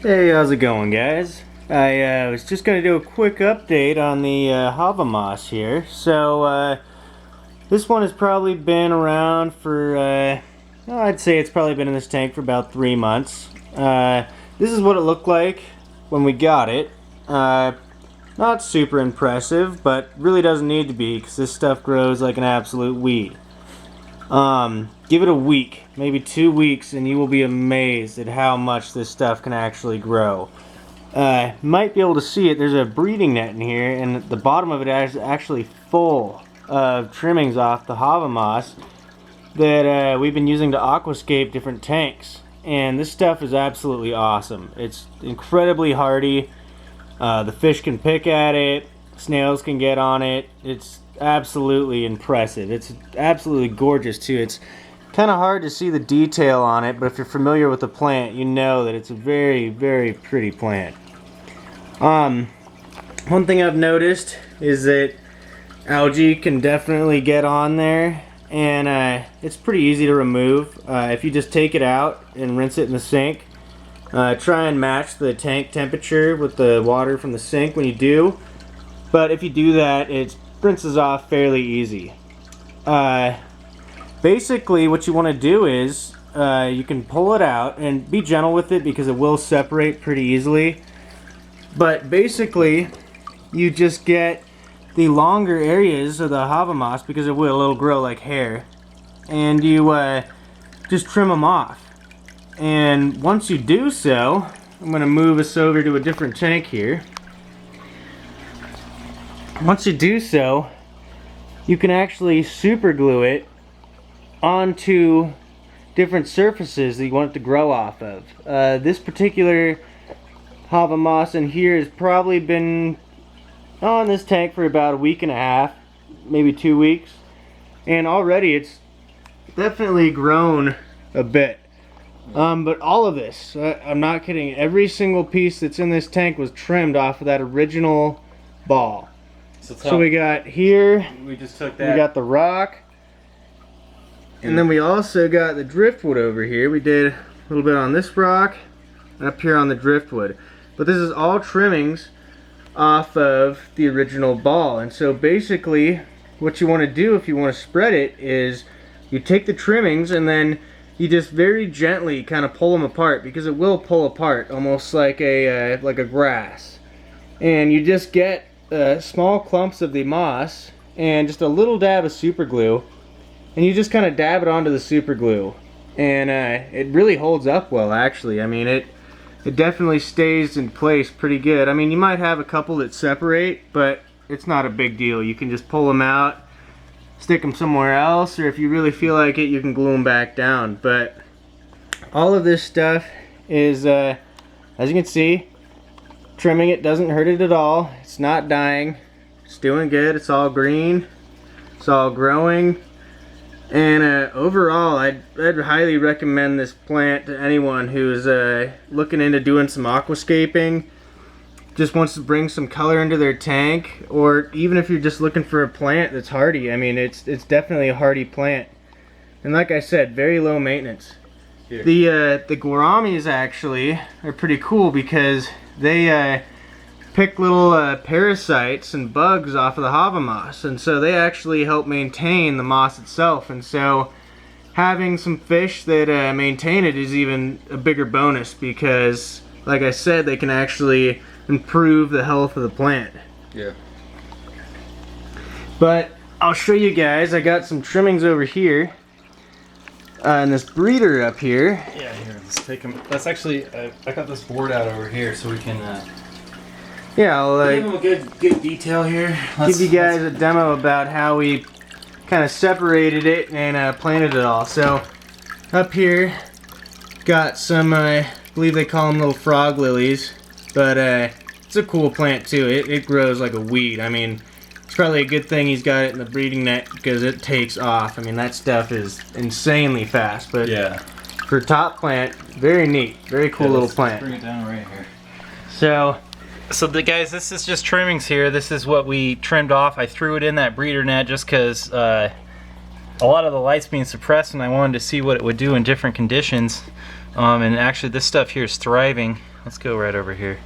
Hey, how's it going, guys? I was just going to do a quick update on the Hava moss here. So, this one has probably been around for, well, I'd say it's probably been in this tank for about 3 months. This is what it looked like when we got it. Not super impressive, but really doesn't need to be because this stuff grows like an absolute weed. Give it a week, maybe 2 weeks, and you will be amazed at how much this stuff can actually grow. Might be able to see it. There's a breeding net in here, and the bottom of it is actually full of trimmings off the Hava moss that we've been using to aquascape different tanks. And this stuff is absolutely awesome. It's incredibly hardy. The fish can pick at it. Snails can get on it. It's absolutely impressive. It's absolutely gorgeous too. It's kind of hard to see the detail on it, but if you're familiar with the plant, you know that it's a very, very pretty plant. One thing I've noticed is that algae can definitely get on there, and it's pretty easy to remove. If you just take it out and rinse it in the sink, try and match the tank temperature with the water from the sink when you do. But if you do that, it rinses off fairly easy. Basically what you want to do is you can pull it out and be gentle with it because it will separate pretty easily. But basically you just get the longer areas of the Hava moss, because it'll grow like hair, and you just trim them off. And once you do so, I'm going to move us over to a different tank here. Once you do so, you can actually super glue it onto different surfaces that you want it to grow off of. This particular Hava moss in here has probably been on this tank for about a week and a half, maybe 2 weeks, and already it's definitely grown a bit. But all of this, I'm not kidding, every single piece that's in this tank was trimmed off of that original ball. So we got here, we just took that. We got the rock, and then we also got the driftwood over here. We did a little bit on this rock, and up here on the driftwood. But this is all trimmings off of the original ball. And so basically, what you want to do if you want to spread it is you take the trimmings and then you just very gently kind of pull them apart, because it will pull apart almost like a grass. And you just get small clumps of the moss and just a little dab of super glue, and you just kind of dab it onto the super glue, and it really holds up well, actually. I mean, it definitely stays in place pretty good. I mean, you might have a couple that separate, but it's not a big deal. You can just pull them out, stick them somewhere else, or if you really feel like it, you can glue them back down. But all of this stuff is, as you can see, trimming it doesn't hurt it at all. It's not dying. It's doing good. It's all green. It's all growing. And overall, I'd highly recommend this plant to anyone who's looking into doing some aquascaping, just wants to bring some color into their tank, or even if you're just looking for a plant that's hardy. I mean, it's definitely a hardy plant. And like I said, very low maintenance. Here. The gouramis actually are pretty cool because they pick little parasites and bugs off of the Hava moss, and so they actually help maintain the moss itself. And so having some fish that maintain it is even a bigger bonus, because like I said, they can actually improve the health of the plant. Yeah. But I'll show you guys, I got some trimmings over here and this breeder up here. Yeah, here, let's take them. That's actually, I got this board out over here so we can yeah, I'll give them a good detail here. Give you guys a demo about how we kind of separated it and planted it all. So up here, got some, I believe they call them little frog lilies, but it's a cool plant too. It grows like a weed. I mean, it's probably a good thing he's got it in the breeding net, because it takes off. I mean, that stuff is insanely fast. But yeah, for top plant, very neat, very cool little plant. Let's bring it down right here. So guys, this is just trimmings here. This is what we trimmed off. I threw it in that breeder net just because a lot of the light's being suppressed, and I wanted to see what it would do in different conditions. And actually, this stuff here is thriving. Let's go right over here.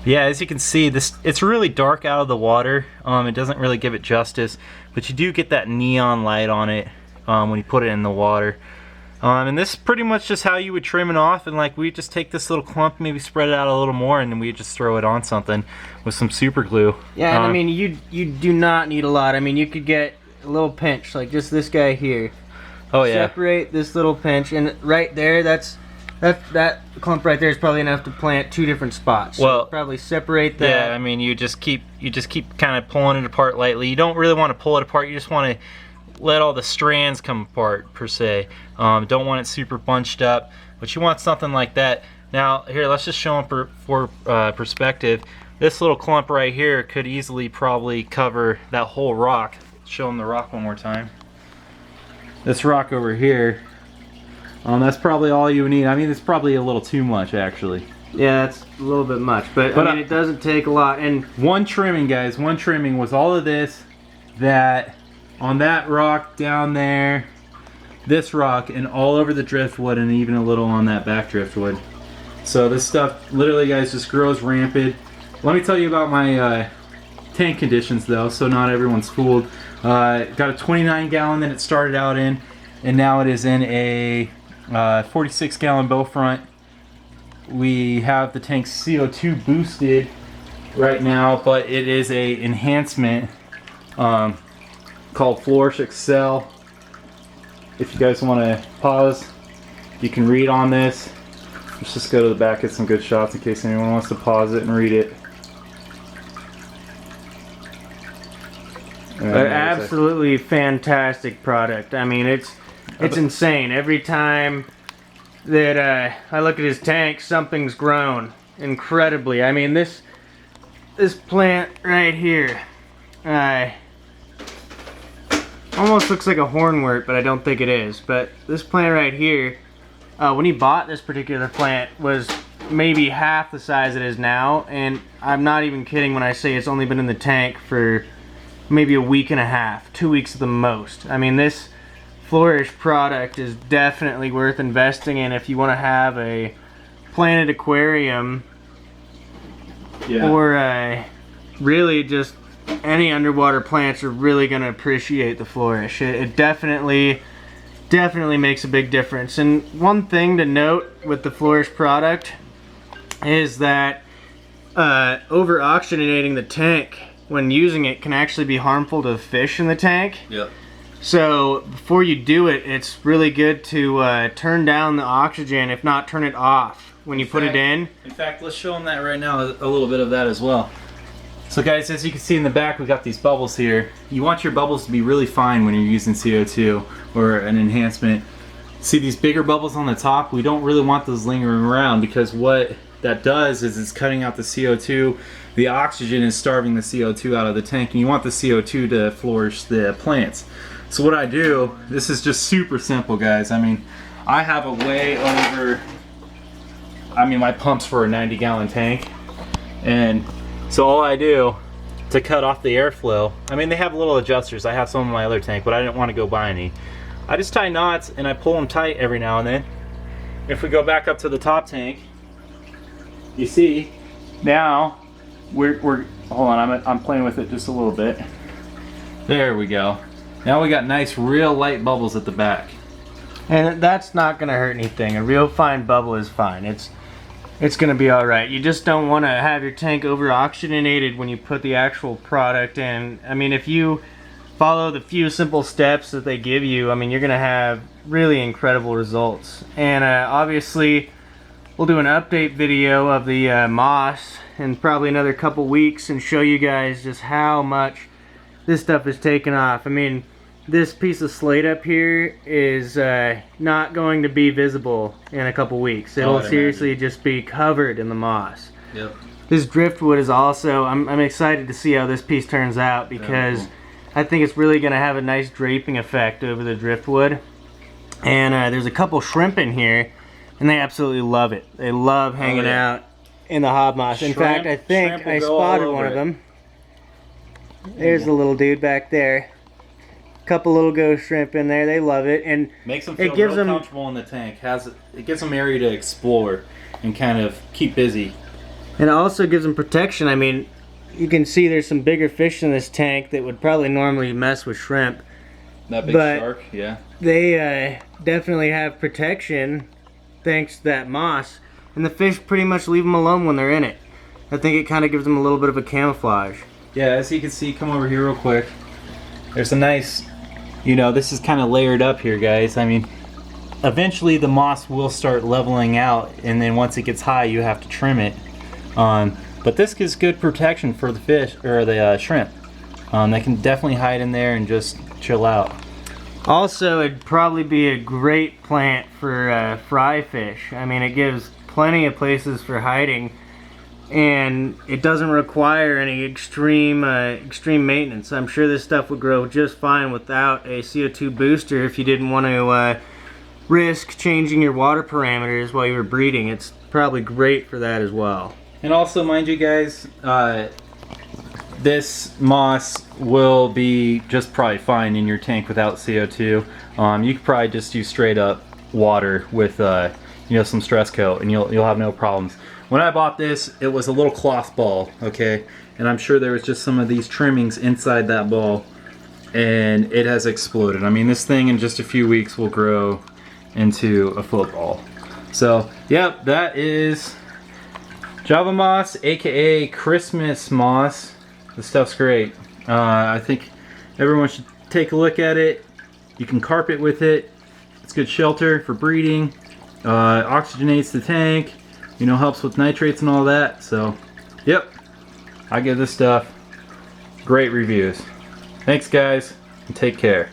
Yeah, as you can see, it's really dark out of the water. It doesn't really give it justice, but you do get that neon light on it when you put it in the water. And this is pretty much just how you would trim it off, and like we just take this little clump, maybe spread it out a little more, and then we just throw it on something with some super glue. Yeah, and I mean, you do not need a lot. I mean, you could get a little pinch, like just this guy here. Oh yeah. Separate this little pinch, and right there, that clump right there is probably enough to plant 2 different spots. So Well, probably separate that. Yeah, I mean, you just keep kind of pulling it apart lightly. You don't really want to pull it apart. You just want to let all the strands come apart per se. Don't want it super bunched up, but you want something like that. Now here, let's just show them for perspective. This little clump right here could easily probably cover that whole rock. Show them the rock one more time. This rock over here, that's probably all you need. I mean, it's probably a little too much actually. Yeah, that's a little bit much, but I mean, it doesn't take a lot. And one trimming, guys, one trimming was all of this, that on that rock down there, this rock, and all over the driftwood, and even a little on that back driftwood. So this stuff literally, guys, just grows rampant. Let me tell you about my tank conditions though, so not everyone's fooled. Got a 29 gallon that it started out in, and now it is in a 46 gallon bow front. We have the tank's CO2 boosted right now, but it is a enhancement called Flourish Excel. If you guys want to pause, you can read on this. Let's just go to the back, get some good shots in case anyone wants to pause it and read it. An absolutely fantastic product. I mean, it's insane. Every time that I look at his tank, something's grown incredibly. I mean, this plant right here, almost looks like a hornwort, but I don't think it is. But this plant right here, when he bought this particular plant, was maybe half the size it is now, and I'm not even kidding when I say it's only been in the tank for maybe a week and a half, 2 weeks at the most. I mean, this Flourish product is definitely worth investing in if you want to have a planted aquarium, or really just any underwater plants are really going to appreciate the Flourish. It definitely makes a big difference. And one thing to note with the Flourish product is that over oxygenating the tank when using it can actually be harmful to the fish in the tank. Yep. So before you do it, it's really good to turn down the oxygen, if not turn it off when you put it in. In fact, let's show them that right now, a little bit of that as well. So guys, as you can see in the back, we got these bubbles here. You want your bubbles to be really fine when you're using CO2 or an enhancement. See these bigger bubbles on the top? We don't really want those lingering around, because what that does is it's cutting out the CO2. The oxygen is starving the CO2 out of the tank, and you want the CO2 to flourish the plants. So what I do, this is just super simple, guys. I mean, I have a way over, my pump's for a 90 gallon tank, and so all I do to cut off the airflow, they have little adjusters. I have some in my other tank, but I didn't want to go buy any. I just tie knots and I pull them tight every now and then. If we go back up to the top tank, you see, now we're hold on, I'm playing with it just a little bit. There we go. Now we got nice real light bubbles at the back. And that's not going to hurt anything. A real fine bubble is fine. It's going to be alright. You just don't want to have your tank over oxygenated when you put the actual product in. If you follow the few simple steps that they give you, you're going to have really incredible results. And obviously, we'll do an update video of the moss in probably another couple weeks and show you guys just how much this stuff is taken off. This piece of slate up here is not going to be visible in a couple weeks. It'll seriously just be covered in the moss. Yep. This driftwood is also, I'm excited to see how this piece turns out, because I think it's really going to have a nice draping effect over the driftwood. And there's a couple shrimp in here, and they absolutely love it. They love hanging out in the hob moss. In fact, I think I spotted one of them. There's the little dude back there. Couple little ghost shrimp in there. They love it, and Makes them it feel gives real them comfortable in the tank. It gives them area to explore and kind of keep busy. and it also gives them protection. I mean, you can see there's some bigger fish in this tank that would probably normally mess with shrimp. That big But shark, yeah. They definitely have protection thanks to that moss, and the fish pretty much leave them alone when they're in it. I think it kind of gives them a little bit of a camouflage. Yeah, as you can see, come over here real quick. There's a nice, this is kind of layered up here, guys. I mean, eventually the moss will start leveling out, and then once it gets high, you have to trim it. But this gives good protection for the fish, or the shrimp. They can definitely hide in there and just chill out. Also, it'd probably be a great plant for fry fish. I mean, it gives plenty of places for hiding, and it doesn't require any extreme maintenance. I'm sure this stuff would grow just fine without a CO2 booster if you didn't want to risk changing your water parameters while you were breeding. It's probably great for that as well. And also, mind you guys, this moss will be just probably fine in your tank without CO2. You could probably just use straight up water with some stress coat, and you'll have no problems. When I bought this, it was a little cloth ball, okay, and I'm sure there was just some of these trimmings inside that ball, and it has exploded. I mean, this thing in just a few weeks will grow into a football. So, yep, that is Java moss, aka Christmas moss. This stuff's great. I think everyone should take a look at it. You can carpet with it. It's good shelter for breeding. Oxygenates the tank. Helps with nitrates and all that. So, yep, I give this stuff great reviews. Thanks, guys, and take care.